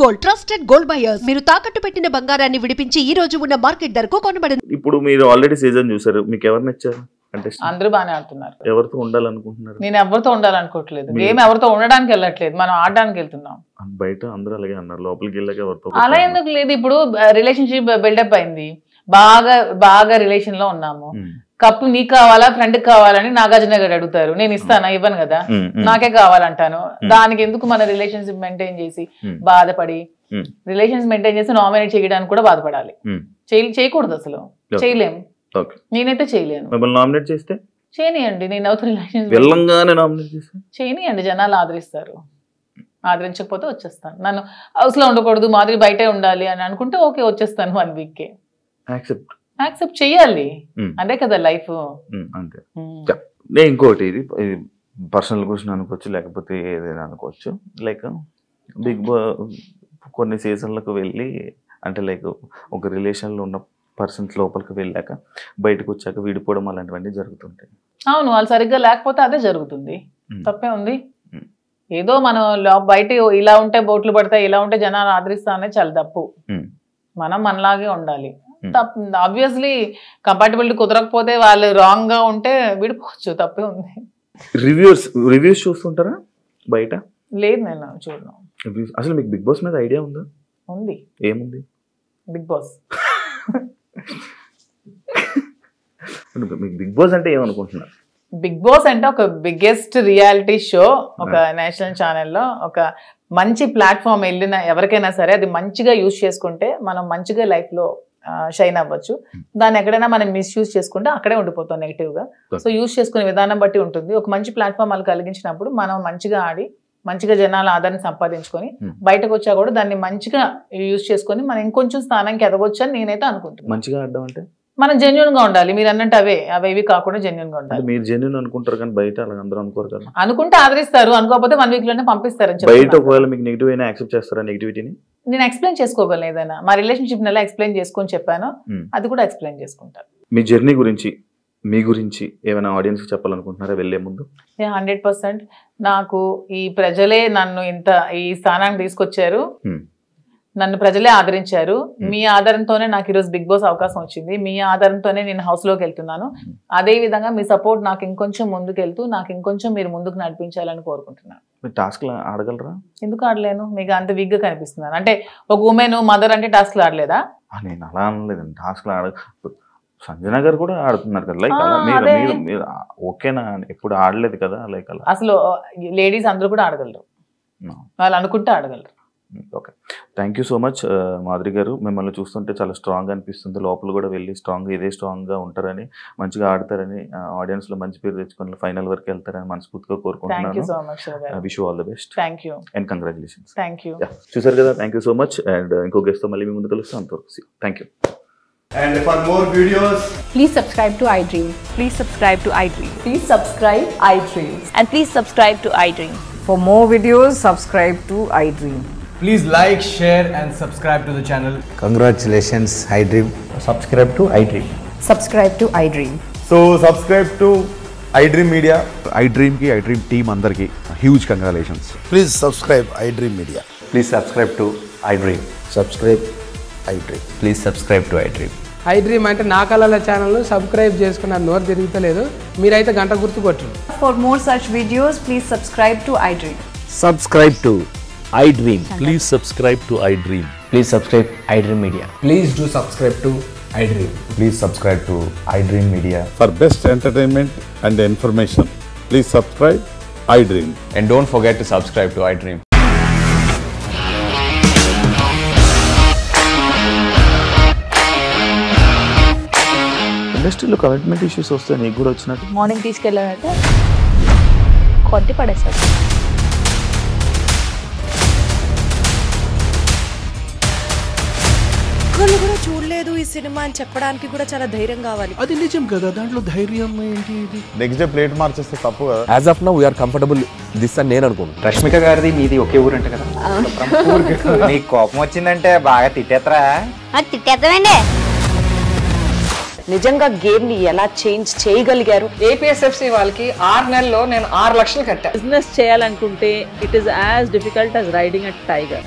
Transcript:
Gold, trusted gold buyers. మీరు తాకట్టు పెట్టిన బంగారాన్ని విడిపించి ఈ రోజు ఉన్న మార్కెట్ ధరకు కొనబడును. ఇప్పుడు మీరు ఆల్రెడీ సీజన్ చూసారు, మీకు ఎవరు నచ్చారు? అంటే అందరూ బాగానే ఆడుతున్నారు. ఎవరితో ఉండాలనుకుంటున్నారు? నేను ఎవరితో ఉండాలనుకోవట్లేదు. గేమ్ ఎవరితో ఉండడానికి వెళ్ళట్లేదు, మనం ఆడడానికి వెళ్తున్నాం. బయట అందరూ అలాగే అన్నారు, లోపలికి వెళ్ళాక ఎవరితో అలా ఎందుకు లేదు. ఇప్పుడు రిలేషన్షిప్ బిల్డప్ అయింది, బాగా రిలేషన్ లో ఉన్నాము. కప్పు నీకు కావాలా ఫ్రెండ్ కావాలని నాగార్జున గారు అడుగుతారు, నేను ఇస్తానా? ఇవ్వను కదా, నాకే కావాలంటాను. దానికి ఎందుకు మన రిలేషన్షిప్ మెయింటైన్ చేసి బాధపడి, రిలేషన్స్ మెయింటైన్ చేసి నామినేట్ చేయడానికి కూడా బాధపడాలి? చేయకూడదు, అసలు చేయలేము. నేనైతే చేయలేను. మిమ్మల్ని నామినేట్ చేస్తే చేయనియండి, నేను అవుతా రిలేషన్స్ చేయనియండి, జనాలు ఆదరిస్తారు. ఆదరించకపోతే వచ్చేస్తాను. నన్ను హౌస్ లో ఉండకూడదు, మాదిరి బయటే ఉండాలి అని అనుకుంటే ఓకే, వచ్చేస్తాను 1 week. యాక్సెప్ట్ చెయ్యాలి, అదే కదా లైఫ్. అంతే. నేను ఇంకోటి, ఇది పర్సనల్ క్వశ్చన్ అనుకోవచ్చు, లేకపోతే ఏదైనా అనుకోవచ్చు. లైక్ బిగ్ బాస్ కొన్ని సీజన్లకు వెళ్ళి, అంటే లైక్ ఒక రిలేషన్లో ఉన్న పర్సన్స్ లోపలికి వెళ్ళాక బయటకు వచ్చాక విడిపోవడం అలాంటివన్నీ జరుగుతుంటాయి. అవును, వాళ్ళు సరిగ్గా లేకపోతే అదే జరుగుతుంది. తప్పే ఉంది. ఏదో మనం బయట ఇలా ఉంటే బోట్లు పడతాయి, ఇలా ఉంటే జనాలు ఆదరిస్తా అనేది చాలా తప్పు. మనం మనలాగే ఉండాలి. ఆబ్వియస్లీ కంపాటబిలిటీ కుదరకపోతే వాళ్ళు రాంగ్ గా ఉంటే విడిపోవచ్చు, తప్పే ఉంది. రివ్యూస్ చూస్తుంటారా బయట? లేదు, నేను చూడను. అసలు మీకు బిగ్ బాస్ మీద ఐడియా ఉందా? ఉంది. ఏముంది? బిగ్ బాస్ మీకు బిగ్ బాస్ అంటే ఏమనుకుంటున్నారు? బిగ్ బాస్ అంటే ఒక బిగ్గెస్ట్ రియాలిటీ షో, ఒక నేషనల్ ఛానల్లో ఒక మంచి ప్లాట్ఫామ్. వెళ్ళిన ఎవరికైనా సరే అది మంచిగా యూజ్ చేసుకుంటే మనం మంచిగా లైఫ్ లో షైన్ అవ్వచ్చు. దాన్ని ఎక్కడైనా మనం మిస్యూజ్ చేసుకుంటే అక్కడే ఉండిపోతాం నెగిటివ్ గా. సో యూజ్ చేసుకునే విధానం బట్టి ఉంటుంది. ఒక మంచి ప్లాట్ఫామ్ వాళ్ళు కలిగించినప్పుడు మనం మంచిగా ఆడి మంచిగా జనాల ఆదరణ సంపాదించుకొని బయటకు వచ్చా కూడా దాన్ని మంచిగా యూజ్ చేసుకొని మనం ఇంకొంచెం స్థానానికి ఎదగొచ్చు అని నేనైతే అనుకుంటున్నాను. మంచిగా ఆడడం అంటే మనం జెన్యున్ గా ఉండాలి. మీరు అన్నట్టు అవేవి కాకుండా జెన్యున్ గా ఉండాలి. మీరు జెన్యున్ అనుకుంటారు కానీ బయట అలా అందరూ అనుకోరు కదా. అనుకుంటే ఆదరిస్తారు, అనుకోకపోతే 1 week లోనే పంపిస్తారు. బయట ఒకవేళ మీకు నెగిటివ్ అయినా యాక్సెప్ట్ చేస్తారా? నెగిటివిటీని నేను ఎక్స్ప్లెయిన్ చేసుకోగలను. ఏదైనా మా రిలేషన్షిప్ నెల ఎక్స్ప్లెయిన్ చేసుకొని చెప్పాను, అది కూడా ఎక్స్ప్లెయిన్ చేసుకుంటాను. మీ జర్నీ గురించి, మీ గురించి ఏమైనా ఆడియన్స్ చెప్పాలనుకుంటున్నారా వెళ్లే ముందు? 100% నాకు ఈ ప్రజలే నన్ను ఇంత ఈ స్థానానికి తీసుకొచ్చారు, నన్ను ప్రజలే ఆదరించారు. మీ ఆదరణతోనే నాకు ఈరోజు బిగ్ బాస్ అవకాశం వచ్చింది. మీ ఆదరణతోనే నేను హౌస్ లోకి వెళ్తున్నాను. అదే విధంగా మీ సపోర్ట్ నాకు ఇంకొంచెం ముందుకెళ్తూ నాకు ఇంకొంచెం మీరు ముందుకు నడిపించాలని కోరుకుంటున్నాను. టాస్క్ ఆడగలరా? ఎందుకు ఆడలేను? మీకు అంత వీక్ గా కనిపిస్తున్నాను అంటే ఒక ఉమెన్ మదర్ అంటే టాస్క్లు ఆడలేదా? నేను అలా అనలేదండి. టాస్క్లు సంజన గారు కూడా ఆడుతున్నారు కదా, లైక్ మీరు ఓకేనా? ఎప్పుడు ఆడలేదు కదా, లైక్ అలా. అసలు లేడీస్ అందరూ కూడా ఆడగలరు, వాళ్ళు అనుకుంటే ఆడగలరు. Okay, thank you so much Madhuri garu. మిమ్మల్ని చూస్తుంటే చాలా స్ట్రాంగ్ అనిపిస్తుంది. లోపల కూడా వెళ్ళి ఇదే స్ట్రాంగ్గా ఉంటారని, మంచిగా ఆడతారని, ఆడియన్స్ లో మంచి పేరు తెచ్చుకొని ఫైనల్ వరకు వెళ్తారని మనస్ఫూర్తిగా కోరుకుంటున్నాను. Wish you all the best and congratulations. చూసారు కదా, thank you so much. And ఇంకో గెస్ట్ తో మళ్ళీ మీ ముందు కలుస్తాం. అంతవరకు thank you. And for more videos, please subscribe to iDream. Please subscribe to iDream. Please subscribe iDream. And please subscribe to iDream. For more videos, subscribe to iDream. please like, share and subscribe to the channel. Congratulations, iDream. Subscribe to iDream. Subscribe to iDream. So subscribe to iDream Media. iDream ki iDream team andarki huge congratulations. Please subscribe iDream Media. Please subscribe to iDream. Subscribe iDream. Please subscribe to iDream. iDream అంటే నా కళల channel subscribe చేసుకున్న నోరు తిరుగుతలేదు, మీరైతే గంట గుర్తు కొట్టండి. For more such videos, please subscribe to iDream. Subscribe to iDream. Please subscribe to iDream. Please subscribe iDream Media. Please do subscribe to iDream. Please subscribe to iDream Media. For best entertainment and information, please subscribe iDream. And don't forget to subscribe to iDream. ఇండస్ట్రీలో commitment issues వస్తే నీకు కూడా వచ్చినట్టు? Morning తీసుకెళ్ళాలంటే కొట్టి పడేసాడు. ఒక్కళ్ళు కూడా చూడలేదు ఈ సినిమా అని చెప్పడానికి కూడా చాలా ధైర్యం కావాలి. అది నిజం కదా, దాంట్లో ధైర్యం ఏంటి? ఇది నెక్స్ట్ డే ప్లేట్ మార్చేస్తే తప్పు కదా. As of now we are comfortable this అని నేను అనుకుంటున్నాను. రష్మిక గారిది మీది ఒకే ఊరు అంటే కదా. నీకు కోపం వచ్చిందంటే బాగా తిట్టేత్తరా? తిట్టేద్దామండి. నిజంగా గేమ్ ని ఎలా చేంజ్ చేయగలిగారు? ఏపీఎస్ఎఫ్సి వాళ్ళకి 6 నెలల్లో నేను 6 లక్షలు కట్టా. బిజినెస్ చేయాలనుకుంటే it is as difficult as riding a tiger.